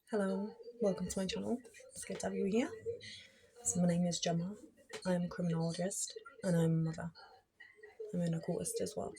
Hello, welcome to my channel. It's good to have you here. So my name is Gemma. I'm a criminologist and I'm a mother. I'm an occultist as well.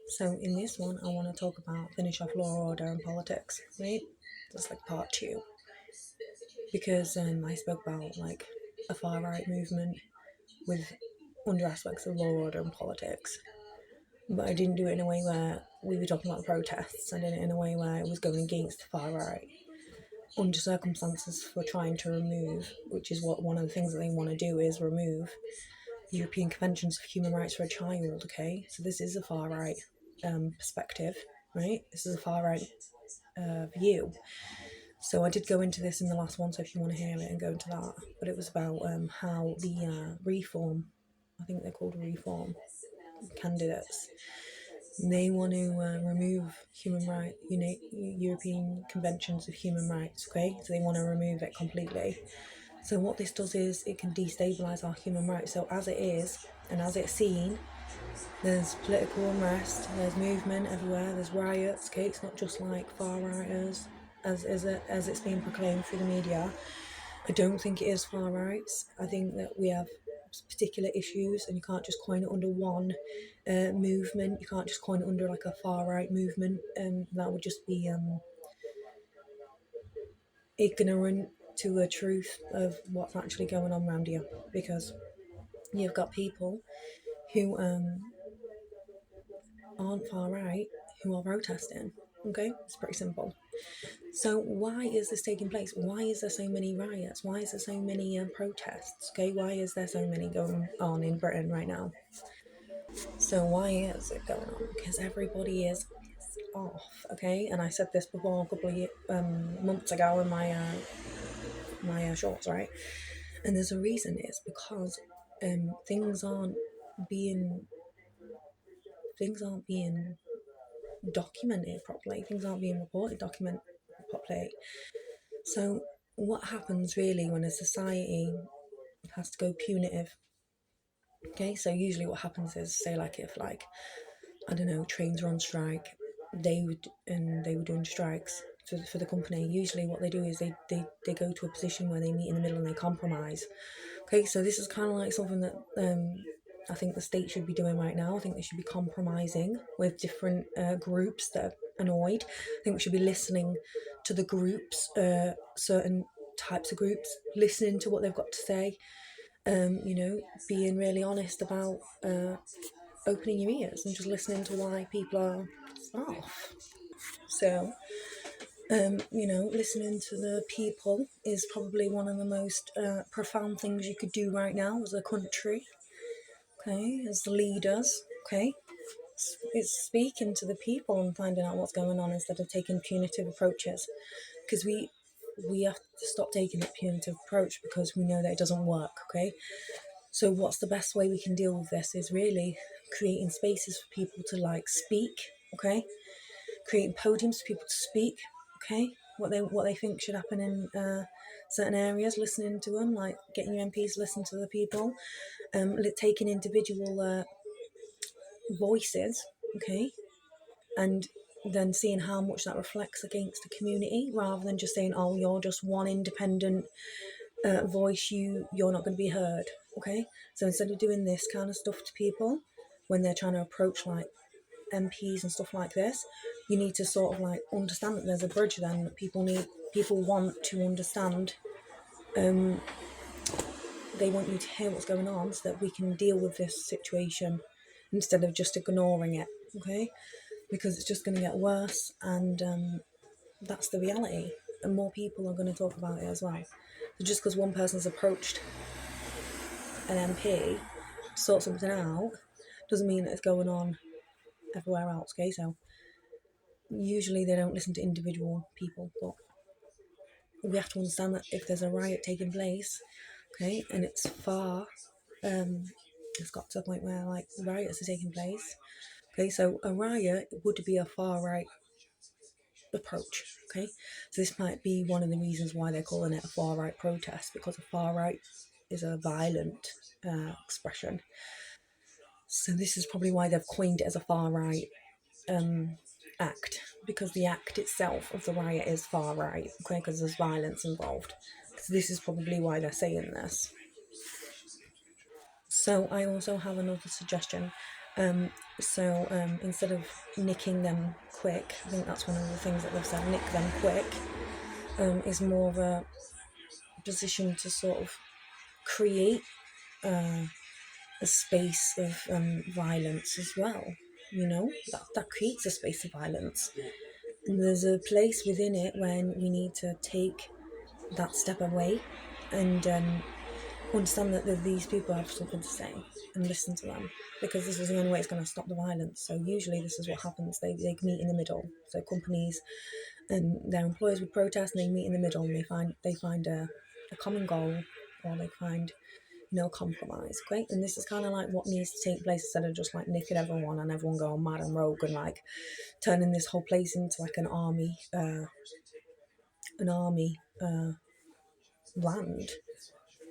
So in this one, I want to talk about finish off law, order, and politics, right? That's like part two, because I spoke about like a far right movement with under aspects of law, order, and politics, but I didn't do it in a way where we were talking about the protests. I did it in a way where it was going against the far right under circumstances for trying to remove, which is what one of the things that they want to do is remove the European Conventions of Human Rights for a Child. Okay, so this is a far right perspective, right? This is a far right view. So I did go into this in the last one, so if you want to hear it and go into that, but it was about how the reform, I think they're called reform candidates, they want to remove human rights, European Conventions of Human Rights. Okay, so they want to remove it completely. So what this does is it can destabilise our human rights. So as it is, and as it's seen, there's political unrest, there's movement everywhere, there's riots. Okay, it's not just like far righters as it's being proclaimed through the media. I don't think it is far rights. I think that we have particular issues, and you can't just coin it under one movement. You can't just coin it under like a far right movement, and that would just be ignorant to the truth of what's actually going on around you. Because you've got people who aren't far right who are protesting. Okay, it's pretty simple. So why is this taking place? Why is there so many riots? Why is there so many protests? Okay, why is there so many going on in Britain right now? So why is it going on? Because everybody is off. Okay, and I said this before a couple of months ago in my shorts, right? And there's a reason. It's because things aren't being things aren't being documented properly. Things aren't being documented properly. So what happens really when a society has to go punitive? Okay, so usually what happens is, say, like if like I don't know, trains are on strike, they were doing strikes for the company. Usually what they do is they go to a position where they meet in the middle and they compromise. Okay, so this is kind of like something that I think the state should be doing right now. I think they should be compromising with different groups that are annoyed. I think we should be listening to the groups, certain types of groups, listening to what they've got to say. Being really honest about opening your ears and just listening to why people are off. So, listening to the people is probably one of the most profound things you could do right now as a country. Okay, as the leaders. Okay, it's speaking to the people and finding out what's going on instead of taking punitive approaches, because we have to stop taking that punitive approach because we know that it doesn't work. Okay, so what's the best way we can deal with this is really creating spaces for people to like speak. Okay, creating podiums for people to speak. Okay, what they think should happen in certain areas, listening to them, like getting your MPs to listen to the people, taking individual voices. Okay, and then seeing how much that reflects against the community, rather than just saying, oh, you're just one independent voice, you're not going to be heard. Okay, so instead of doing this kind of stuff to people when they're trying to approach like MPs and stuff like this, you need to sort of like understand that there's a bridge then that people want to understand. They want you to hear what's going on so that we can deal with this situation instead of just ignoring it. Okay, because it's just going to get worse, and that's the reality, and more people are going to talk about it as well. So just because one person's approached an MP to sort something out doesn't mean that it's going on everywhere else. Okay, so usually they don't listen to individual people, but we have to understand that if there's a riot taking place, okay, and it's it's got to a point where like riots are taking place. Okay, so a riot would be a far right approach. Okay, so this might be one of the reasons why they're calling it a far right protest, because a far right is a violent expression. So this is probably why they've coined it as a far right act, because the act itself of the riot is far right, okay, because there's violence involved. So this is probably why they're saying this. So I also have another suggestion. Instead of nicking them quick, I think that's one of the things that they've said, nick them quick, is more of a position to sort of create a space of violence as well. You know, that creates a space of violence. And there's a place within it when we need to take that step away and understand that these people have something to say and listen to them, because this is the only way it's going to stop the violence. So usually this is what happens. They meet in the middle. So companies and their employers would protest, and they meet in the middle, and they find a common goal, or they find compromise. Great. And this is kind of like what needs to take place, instead of just like nicking everyone and everyone going mad and rogue and like turning this whole place into like an army land.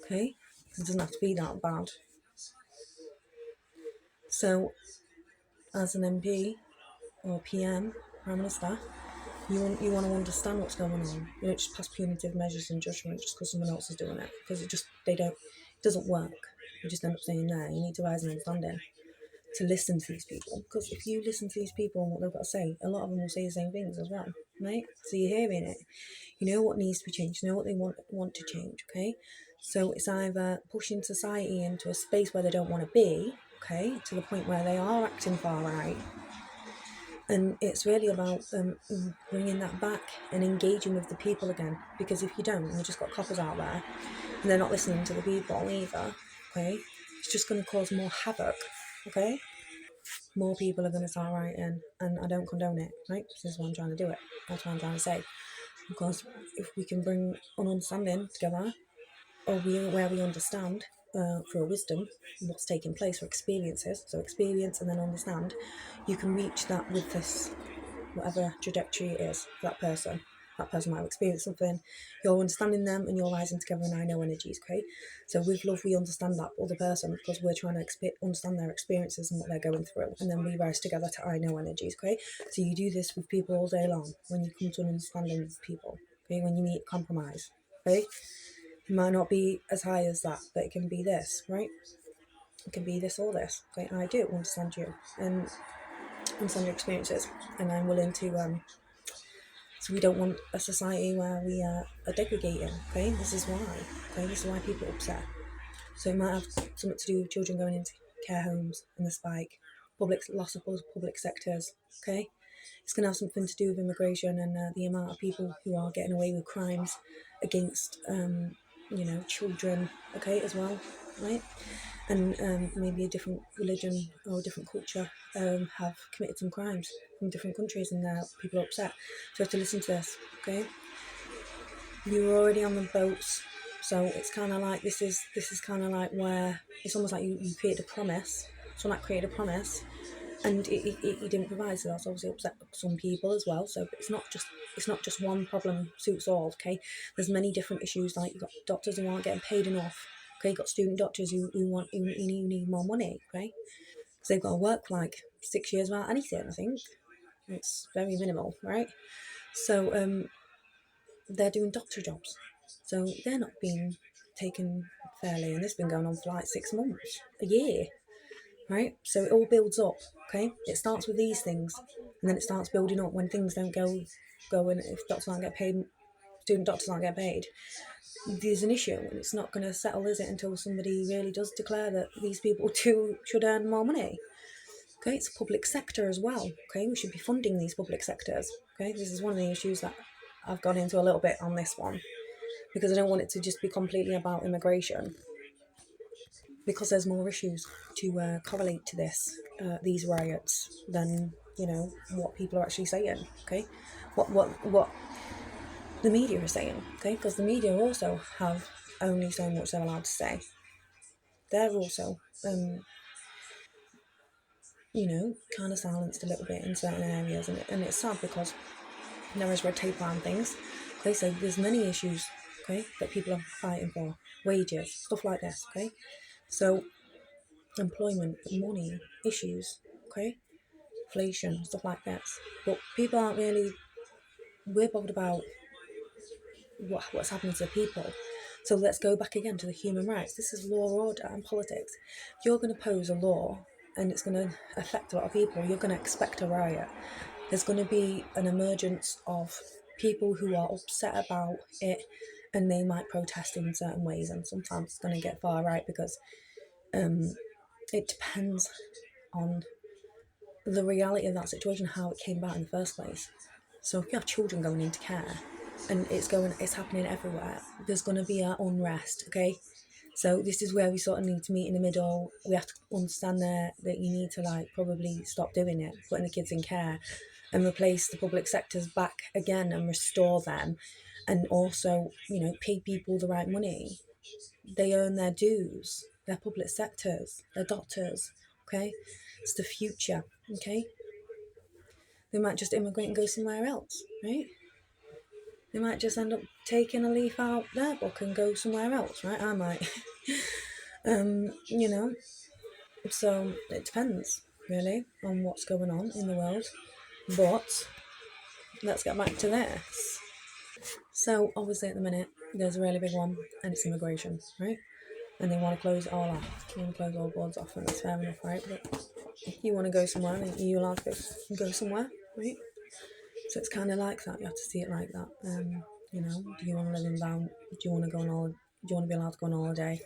Okay, it doesn't have to be that bad. So as an MP or PM, Prime Minister, you want to understand what's going on. You don't just pass punitive measures and judgment just because someone else is doing it, because it doesn't work. You just end up saying, there, you need to rise and understanding to listen to these people, because if you listen to these people and what they've got to say, a lot of them will say the same things as well, right? So you're hearing it, you know what needs to be changed, you know what they want to change. Okay, so it's either pushing society into a space where they don't want to be, okay, to the point where they are acting far right, and it's really about bringing that back and engaging with the people again, because if you don't, you've just got coppers out there and they're not listening to the people either. Okay, it's just going to cause more havoc. Okay, more people are going to start writing, and I don't condone it, right? This is why I'm trying to do it. That's what I'm trying to say. Because if we can bring an understanding together, or where we understand through wisdom what's taking place, or experiences, so experience and then understand, you can reach that with this, whatever trajectory it is for that person. That person might have experienced something, you're understanding them, and you're rising together in I know energies, okay? So with love, we understand that other person, because we're trying to understand their experiences and what they're going through, and then we rise together to I know energies, okay? So you do this with people all day long, when you come to an understanding with people, okay? When you meet compromise, okay? It might not be as high as that, but it can be this, right? It can be this or this, okay? I do understand you, and understand your experiences, and I'm willing to so we don't want a society where we are degrading, okay? This is why, okay? This is why people are upset. So it might have something to do with children going into care homes and the spike, loss of public sectors, okay? It's going to have something to do with immigration and the amount of people who are getting away with crimes against, children, okay, as well, right? And maybe a different religion or a different culture have committed some crimes from different countries, and people are upset. So you have to listen to this, okay? You were already on the boats, so it's kind of like this is kind of like where it's almost like you created a promise. Someone that created a promise, and it didn't provide, so that's obviously upset some people as well. So it's not just one problem suits all, okay? There's many different issues, like you've got doctors who aren't getting paid enough, okay? You've got student doctors who need more money, okay? Because they've got to work for like 6 years without anything. I think it's very minimal, right? So they're doing doctor jobs, so they're not being taken fairly, and this has been going on for like 6 months, a year, right? So it all builds up, okay? It starts with these things, and then it starts building up when things don't go, and if doctors aren't getting paid, student doctors aren't getting paid, there's an issue, and it's not going to settle, is it, until somebody really does declare that these people too should earn more money. Okay, it's public sector as well. Okay, we should be funding these public sectors. Okay, this is one of the issues that I've gone into a little bit on this one, because I don't want it to just be completely about immigration, because there's more issues to correlate to these riots than what people are actually saying. Okay, what the media is saying. Okay, because the media also have only so much they're allowed to say. They're also kind of silenced a little bit in certain areas, and it's sad, because there is red tape around things. Okay, so there's many issues, okay, that people are fighting for, wages, stuff like this, okay. So employment, money, issues, okay, population, stuff like this. But people aren't really, we're bothered about what's happening to the people. So let's go back again to the human rights. This is law, order, and politics. If you're going to pose a law and it's going to affect a lot of people, you're going to expect a riot. There's going to be an emergence of people who are upset about it, and they might protest in certain ways, and sometimes it's going to get far right because it depends on the reality of that situation, how it came about in the first place. So if you have children going into care and it's happening everywhere, there's going to be an unrest, okay? So this is where we sort of need to meet in the middle. We have to understand that you need to probably stop doing it, putting the kids in care, and replace the public sectors back again and restore them, and also pay people the right money. They earn their dues. They're public sectors. They're doctors. Okay, it's the future. Okay, they might just immigrate and go somewhere else, right? They might just end up taking a leaf out their book and go somewhere else, right? I might. you know, so it depends really on what's going on in the world. But let's get back to this. So obviously at the minute there's a really big one, and it's immigration, right? And they want to close it all off. They want to close all boards off, and that's fair enough, right? But if you want to go somewhere, then you're allowed to go somewhere, right? So it's kind of like that. You have to see it like that. Do you want to live in Bound? Do you want to go on holiday? Do you want to be allowed to go on holiday?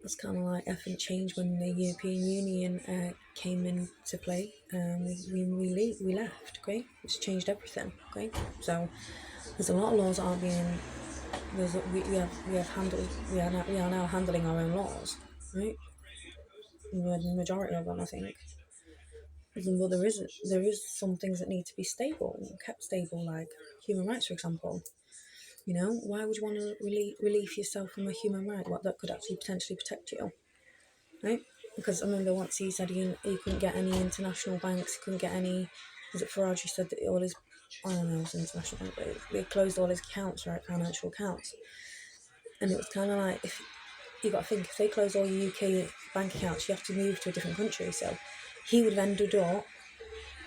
It's kind of like effing change when the European Union came into play. We left, okay? It's changed everything, okay? So there's a lot of laws that aren't being. We are now handling our own laws, right? The majority of them, I think. But there is some things that need to be stable, kept stable, like human rights, for example. Why would you want to relieve yourself from a human right? What that could actually potentially protect you, right? Because I remember once he said he couldn't get any international banks, he couldn't get any. Was it Farage? He said that all his, I don't know, it was an international bank, but they closed all his accounts, right, financial accounts. And it was kind of like, if you got to think, if they close all your UK bank accounts, you have to move to a different country. So he would have ended up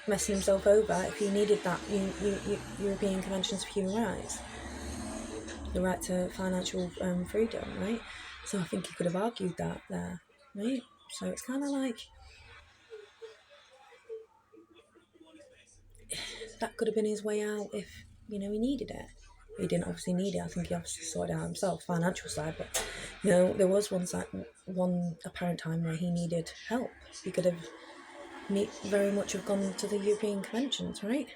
messing himself over if he needed that European Conventions for Human Rights, the right to financial freedom, right? So I think he could have argued that there, right? So it's kind of like that could have been his way out if he needed it. He didn't obviously need it. I think he obviously sorted it out himself, financial side. But there was one apparent time where he needed help. He could have very much have gone to the European conventions, right?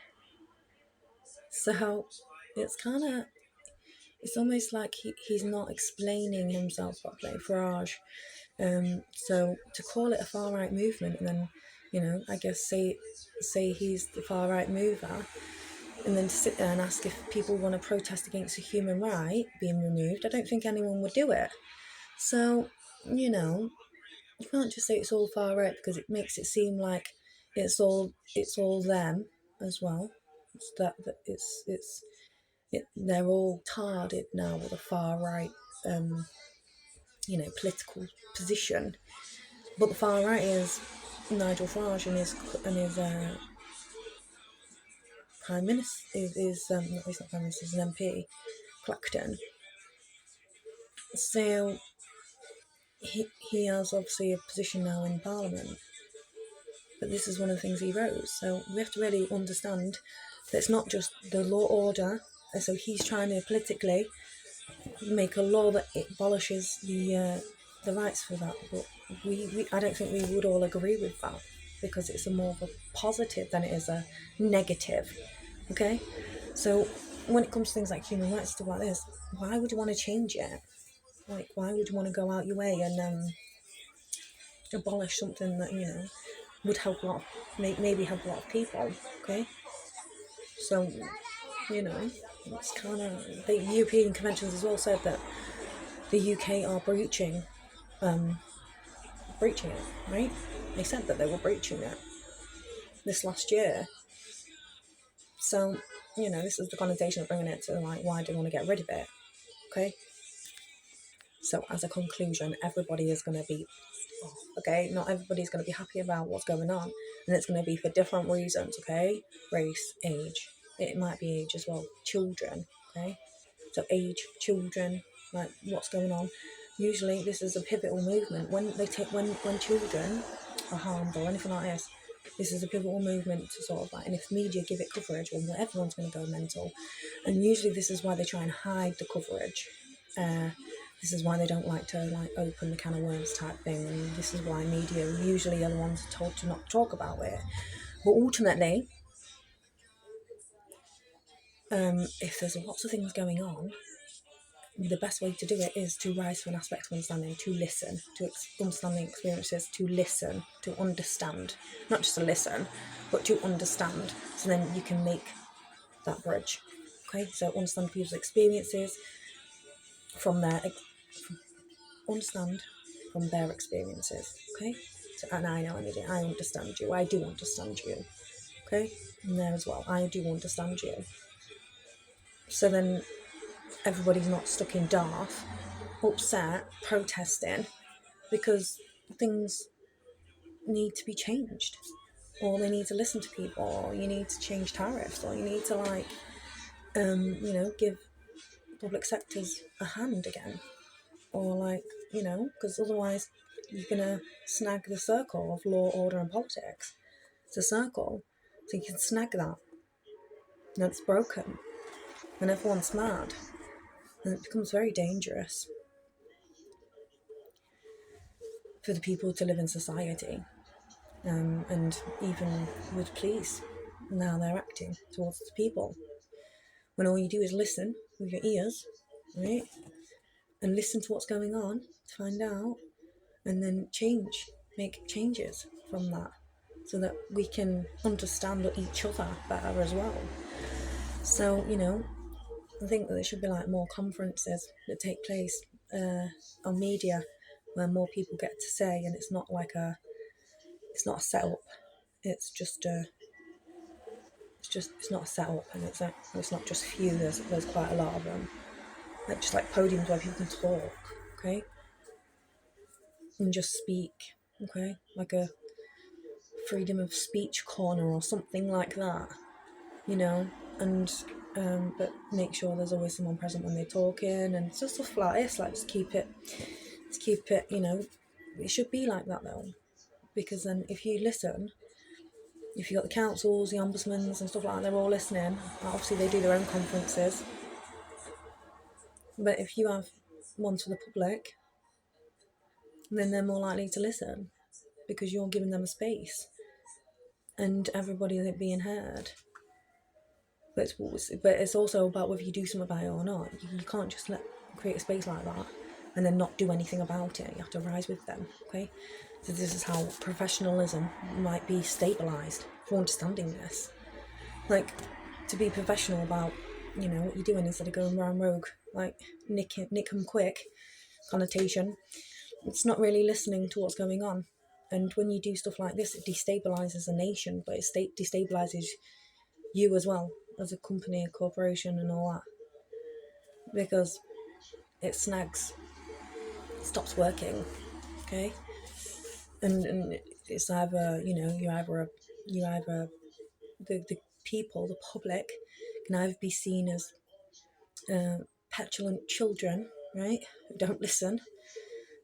So it's kind of, it's almost like he's not explaining himself properly, Farage. So to call it a far right movement, and then I guess say he's the far right mover, and then to sit there and ask if people want to protest against a human right being removed, I don't think anyone would do it. So you can't just say it's all far right, because it makes it seem like it's all them as well. It's that they're all tarred it now with a far right political position. But the far right is Nigel Farage and his prime minister he's not prime minister, he's an MP, Clacton. So he has obviously a position now in Parliament, but this is one of the things he wrote. So we have to really understand that it's not just the law order. So he's trying to politically make a law that abolishes the rights for that. But I don't think we would all agree with that, because it's a more of a positive than it is a negative. Okay, so when it comes to things like human rights, stuff like this, why would you want to change it? Like, why would you want to go out your way and abolish something that would help a lot, maybe help a lot of people? Okay, so it's kind of, the European conventions as well said that the UK are breaching it, right? They said that they were breaching it this last year. So this is the connotation of bringing it to, like, why do you want to get rid of it? Okay. So as a conclusion, everybody is going to be off, okay? Not everybody's going to be happy about what's going on, and it's going to be for different reasons, okay? Race, age. It might be age as well. Children, okay? So age, children, like what's going on. Usually this is a pivotal movement. When children are harmed or anything like this is a pivotal movement to sort of like, and if media give it coverage, well, everyone's going to go mental. And usually this is why they try and hide the coverage. This is why they don't like to like open the can of worms type thing, and this is why media usually are the ones told to not talk about it. But ultimately, if there's lots of things going on, the best way to do it is to rise to an aspect of understanding, to listen, to understand the experiences, to listen, to understand, not just to listen, but to understand. So then you can make that bridge. Okay, so understand people's experiences from their understand from their experiences. Okay, so and I know I understand you. I do understand you. Okay, and there as well. I do understand you. So then everybody's not stuck in Darth, upset, protesting because things need to be changed, or they need to listen to people, or you need to change tariffs, or you need to like give public sectors a hand again, or like because otherwise you're gonna snag the circle of law, order and politics. It's a circle, so you can snag that and it's broken and everyone's mad, and it becomes very dangerous for the people to live in society. And even with police, now they're acting towards the people. When all you do is listen with your ears, right? And listen to what's going on to find out, and then make changes from that so that we can understand each other better as well. So, I think that there should be like more conferences that take place on media where more people get to say, and it's not a setup. It's not a setup, and it's not just few. There's quite a lot of them. Like just like podiums where people can talk, okay, and just speak, okay, like a freedom of speech corner or something like that, and but make sure there's always someone present when they're talking, and just stuff like this. Like just keep it. It should be like that though, because then if you listen. If you've got the councils, the ombudsmans and stuff like that, they're all listening. Obviously, they do their own conferences. But if you have ones for the public, then they're more likely to listen because you're giving them a space and everybody being heard. But it's also about whether you do something about it or not. You can't just create a space like that and then not do anything about it. You have to rise with them, okay? So this is how professionalism might be stabilised for understanding this. Like, to be professional about, what you're doing instead of going round rogue, like nick 'em quick connotation. It's not really listening to what's going on. And when you do stuff like this, it destabilises a nation, but it destabilises you as well, as a company, a corporation and all that. Because it stops working, okay? And it's either, the people, the public, can either be seen as petulant children, right, who don't listen,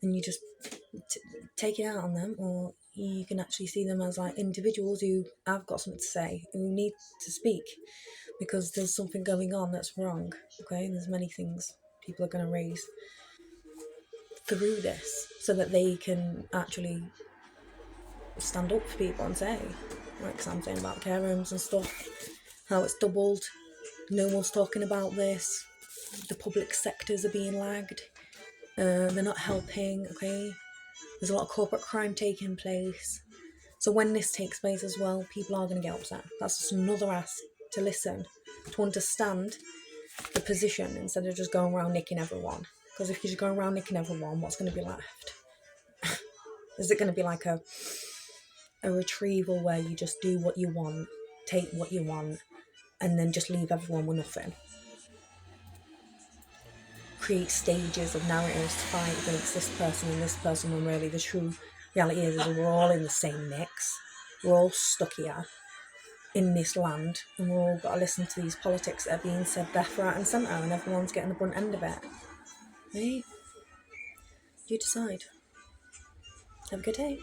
and you just take it out on them, or you can actually see them as like individuals who have got something to say, who need to speak because there's something going on that's wrong, okay? And there's many things people are going to raise through this so that they can actually stand up for people and say, like because I'm saying about care homes and stuff, how it's doubled, no one's talking about this, the public sectors are being lagged, they're not helping, okay? There's a lot of corporate crime taking place. So when this takes place as well, people are going to get upset. That's just another ask to listen, to understand the position instead of just going around nicking everyone. Because if you're just going around nicking everyone, what's going to be left? Is it going to be like a retrieval where you just do what you want, take what you want, and then just leave everyone with nothing? Create stages of narratives to fight against this person and this person when really the true Reality is we're all in the same mix. We're all stuck here in this land, and we're all got to listen to these politics that are being said left, right, and centre, and everyone's getting the brunt end of it. Hey, you decide. Have a good day.